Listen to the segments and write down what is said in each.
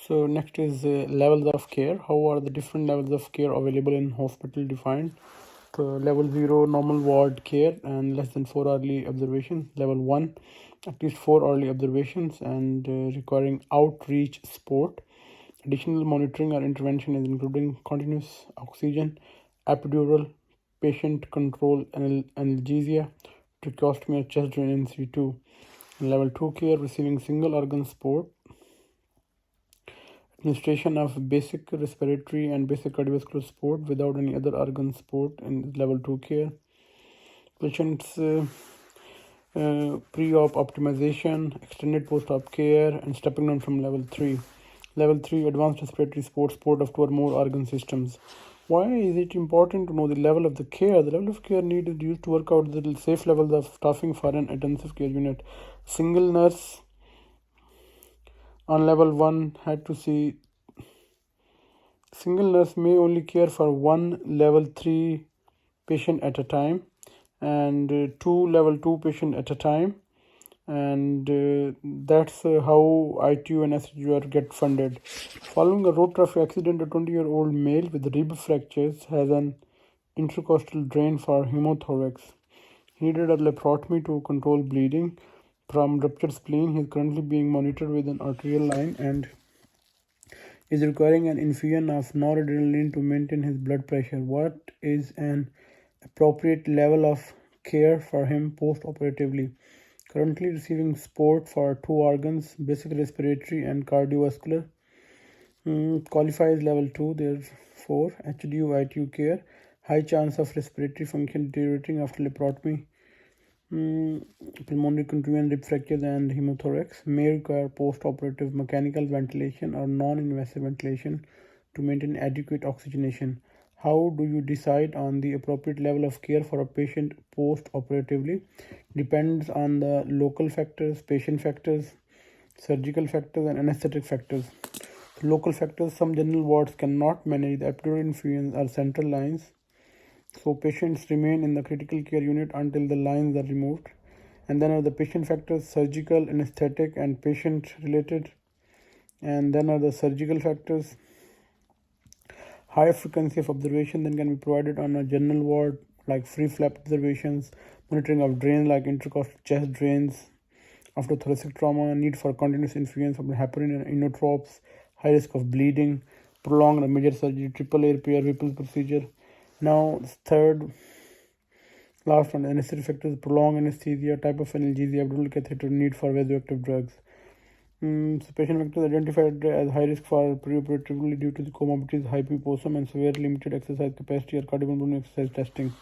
So next is levels of care. How are the different levels of care available in hospital defined? So level 0, normal ward care and less than 4 early observations. Level 1, at least 4 early observations and requiring outreach support. Additional monitoring or intervention is including continuous oxygen, epidural, patient control analgesia, tracheostomy or chest drain in C2. Level 2 care, receiving single organ support, administration of basic respiratory and basic cardiovascular support without any other organ support in level 2 care. Patients pre-op optimization, extended post-op care, and stepping down from level 3. Level 3, advanced respiratory support of 2 or more organ systems. Why is it important to know the level of the care? The level of care needed is used to work out the safe levels of staffing for an intensive care unit. Single nurse on level 1 had to see single nurse may only care for one level 3 patient at a time and two level 2 patient at a time, and that's how ITU and SGR get funded. Following a road traffic accident, a 20-year-old male with rib fractures has an intercostal drain for pneumothorax. He needed a laparotomy to control bleeding from ruptured spleen. He is currently being monitored with an arterial line and is requiring an infusion of noradrenaline to maintain his blood pressure. What is an appropriate level of care for him post-operatively? Currently receiving support for 2 organs, basic respiratory and cardiovascular. Qualifies level 2, therefore HDU ITU care. High chance of respiratory function deteriorating after laparotomy. Pulmonary contusion, rib fractures and pneumothorax may require post-operative mechanical ventilation or non-invasive ventilation to maintain adequate oxygenation. How do you decide on the appropriate level of care for a patient post-operatively? Depends on the local factors, patient factors, surgical factors and anesthetic factors. Local factors, some general wards cannot manage the epidural infusions or central lines, so patients remain in the critical care unit until the lines are removed. And then are the patient factors, surgical, anesthetic and patient related. And then are the surgical factors. High frequency of observation then can be provided on a general ward, like free flap observations, monitoring of drains like intercostal chest drains after thoracic trauma, need for continuous infusions of heparin and inotropes, high risk of bleeding, prolonged or major surgery, AAA repair, Whipple's procedure. Now, third, last one, anesthetic factors, prolonged anesthesia, type of analgesia, abdominal catheter, need for vasoactive drugs. So patient factors identified as high risk for preoperatively due to the comorbidities, hypoposum and severe limited exercise capacity or cardiopulmonary exercise testing.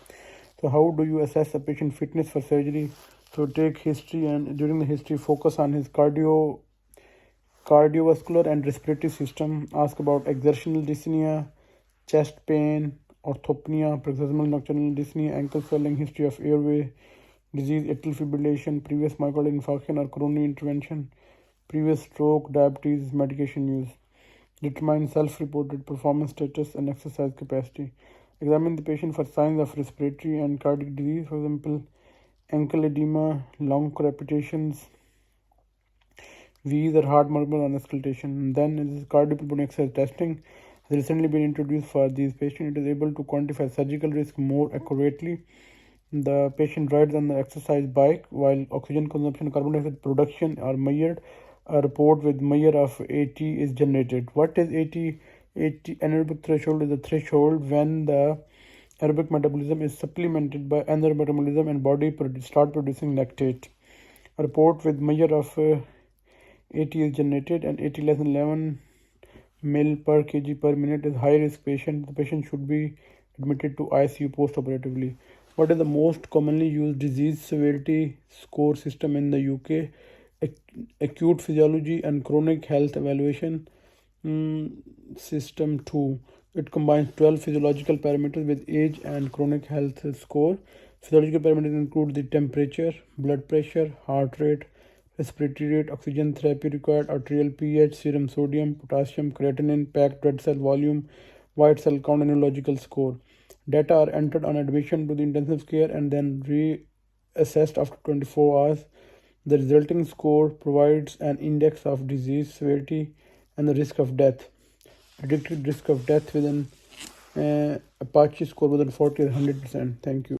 So how do you assess a patient fitness for surgery? So take history, and during the history focus on his cardiovascular and respiratory system. Ask about exertional dyspnea, chest pain, orthopnea, paroxysmal nocturnal dyspnea, ankle swelling, history of airway disease, atrial fibrillation, previous myocardial infarction or coronary intervention, previous stroke, diabetes, medication use. Determine self-reported performance status and exercise capacity. Examine the patient for signs of respiratory and cardiac disease, for example, ankle edema, lung crepitations, V's or heart murmur or auscultation. Then is cardiopulmonary exercise testing has recently been introduced for these patients. It is able to quantify surgical risk more accurately. The patient rides on the exercise bike while oxygen consumption and carbon dioxide production are measured. A report with measure of AT is generated. What is AT? Anaerobic threshold is the threshold when the aerobic metabolism is supplemented by anaerobic metabolism and body start producing lactate. A report with measure of AT is generated, and AT less than 11 mil per kg per minute is high risk patient. The patient should be admitted to ICU post-operatively. What is the most commonly used disease severity score system in the UK? Acute physiology and chronic health evaluation system 2. It combines 12 physiological parameters with age and chronic health score. Physiological parameters include the temperature, blood pressure, heart rate, respiratory rate, oxygen therapy required, arterial pH, serum sodium, potassium, creatinine, packed red cell volume, white cell count, and neurological score. Data are entered on admission to the intensive care and then reassessed after 24 hours. The resulting score provides an index of disease severity and the risk of death. Predicted risk of death within Apache score within 40 or 100%. Thank you.